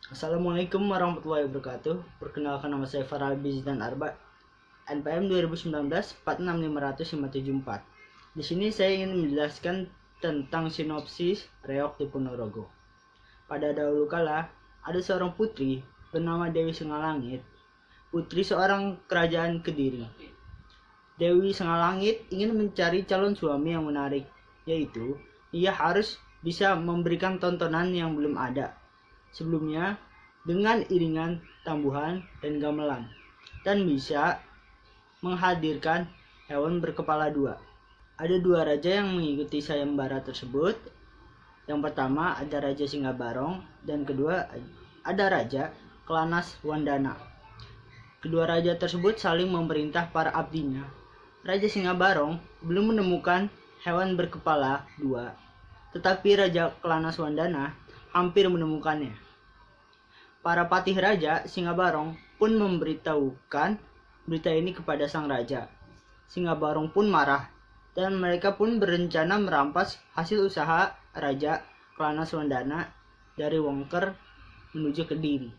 Assalamualaikum warahmatullahi wabarakatuh. Perkenalkan, nama saya Farah Bizdan Arba, NPM 2019 46500 Di sini saya ingin menjelaskan tentang sinopsis reog di Ponorogo. Pada dahulu kala, ada seorang putri bernama Dewi Singalangit, putri seorang kerajaan Kediri. Dewi Singalangit ingin mencari calon suami yang menarik, yaitu ia harus bisa memberikan tontonan yang belum ada sebelumnya dengan iringan tambuhan dan gamelan, dan bisa menghadirkan hewan berkepala dua. Ada dua raja yang mengikuti sayembara tersebut. Yang pertama ada Raja Singabarong, dan kedua ada Raja Kelanas Wandana. Kedua raja tersebut saling memerintah para abdinya. Raja Singabarong belum menemukan hewan berkepala dua, tetapi Raja Kelanas Wandana hampir menemukannya. Para patih Raja Singabarong pun memberitahukan berita ini kepada sang raja. Singabarong pun marah, dan mereka pun berencana merampas hasil usaha Raja Kelanas Wandana dari Wongker menuju Kediri.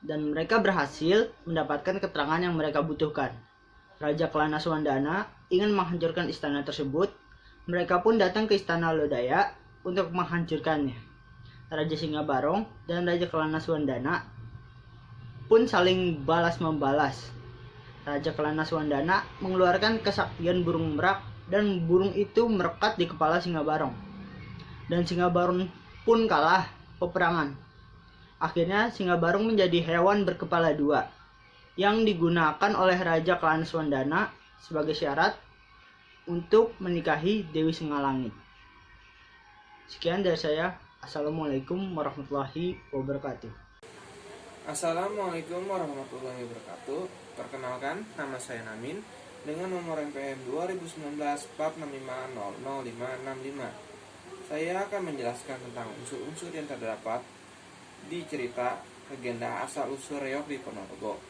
Dan mereka berhasil mendapatkan keterangan yang mereka butuhkan. Raja Kelanas Wandana ingin menghancurkan istana tersebut. Mereka pun datang ke istana Lodaya untuk menghancurkannya. Raja Singabarong dan Raja Kelanas Wandana pun saling balas-membalas. Raja Kelanas Wandana mengeluarkan kesaktian burung merak, dan burung itu merekat di kepala Singabarong. Dan Singabarong pun kalah peperangan. Akhirnya Singabarong menjadi hewan berkepala dua yang digunakan oleh Raja Kelanas Wandana sebagai syarat untuk menikahi Dewi Singalangit. Sekian dari saya. Assalamualaikum warahmatullahi wabarakatuh. Assalamualaikum warahmatullahi wabarakatuh. Perkenalkan, nama saya Namin dengan nomor NPM 2019 465000565. Saya akan menjelaskan tentang unsur-unsur yang terdapat di cerita legenda asal-usul reog di Ponorogo.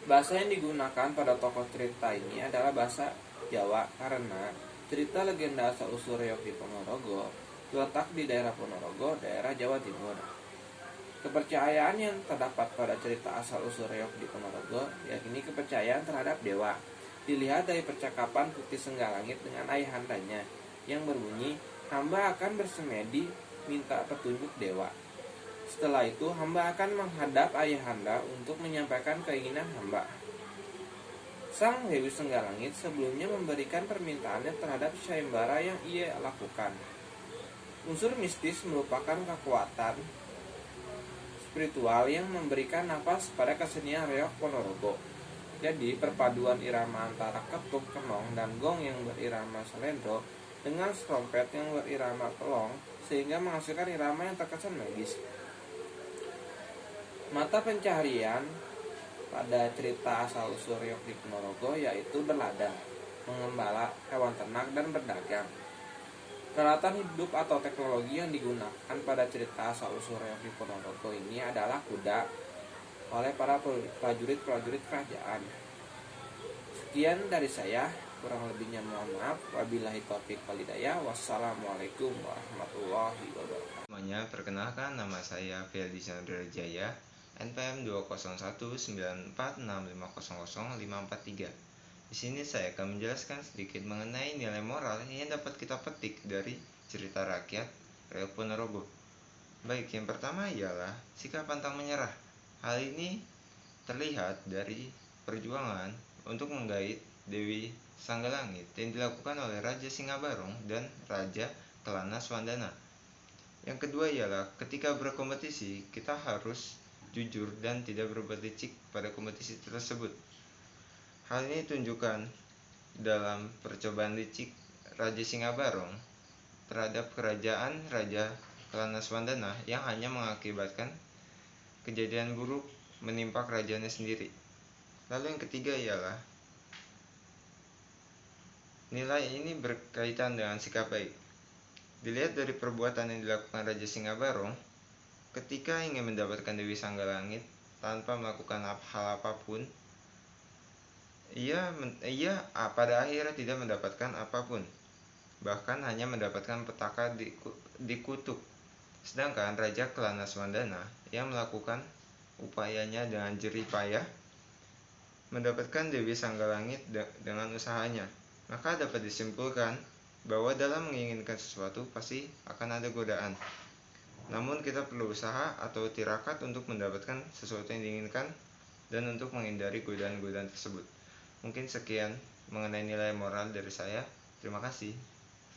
Bahasa yang digunakan pada tokoh cerita ini adalah bahasa Jawa karena cerita legenda asal-usul reog di Ponorogo terletak di daerah Ponorogo, daerah Jawa Timur. Kepercayaan yang terdapat pada cerita asal-usul reog di Ponorogo yakni kepercayaan terhadap dewa. Dilihat dari percakapan Putri Senggalangit dengan ayahandanya yang berbunyi, "Hamba akan bersemedi minta petunjuk dewa. Setelah itu hamba akan menghadap ayahanda untuk menyampaikan keinginan hamba." Sang Dewi Senggalangit sebelumnya memberikan permintaannya terhadap sayembara yang ia lakukan. Unsur mistis merupakan kekuatan spiritual yang memberikan nafas pada kesenian reog Ponorogo. Jadi perpaduan irama antara ketuk, kenong, dan gong yang berirama selendro dengan trompet yang berirama pelong sehingga menghasilkan irama yang terkesan magis. Mata pencaharian pada cerita asal-usul reog di Ponorogo yaitu berladang, mengembala hewan ternak, dan berdagang. Peralatan hidup atau teknologi yang digunakan pada cerita asal-usul reog di Ponorogo ini adalah kuda oleh para prajurit-prajurit kerajaan. Sekian dari saya, kurang lebihnya mohon maaf. Wabillahi taufiq wal hidayah. Wassalamualaikum warahmatullahi wabarakatuh. Semuanya, perkenalkan, nama saya Feldi Jaya, NPM 2019465000543. Di sini saya akan menjelaskan sedikit mengenai nilai moral yang dapat kita petik dari cerita rakyat reog Ponorogo. Baik, yang pertama ialah sikap pantang menyerah. Hal ini terlihat dari perjuangan untuk menggait Dewi Sanggalangit yang dilakukan oleh Raja Singabarong dan Raja Kelanas Wandana. Yang kedua ialah ketika berkompetisi, kita harus jujur dan tidak berbuat licik pada kompetisi tersebut. Hal ini tunjukkan dalam percobaan licik Raja Singabarong terhadap kerajaan Raja Kelanas Wandana yang hanya mengakibatkan kejadian buruk menimpa kerajaannya sendiri. Lalu yang ketiga ialah nilai ini berkaitan dengan sikap baik. Dilihat dari perbuatan yang dilakukan Raja Singabarong ketika ingin mendapatkan Dewi Sanggalangit tanpa melakukan hal apapun, ia pada akhirnya tidak mendapatkan apapun, bahkan hanya mendapatkan petaka di kutub. Sedangkan Raja Kelanaswandana yang melakukan upayanya dengan jerih payah mendapatkan Dewi Sanggalangit dengan usahanya. Maka dapat disimpulkan bahwa dalam menginginkan sesuatu pasti akan ada godaan. Namun kita perlu usaha atau tirakat untuk mendapatkan sesuatu yang diinginkan dan untuk menghindari godaan-godaan tersebut. Mungkin sekian mengenai nilai moral dari saya. Terima kasih.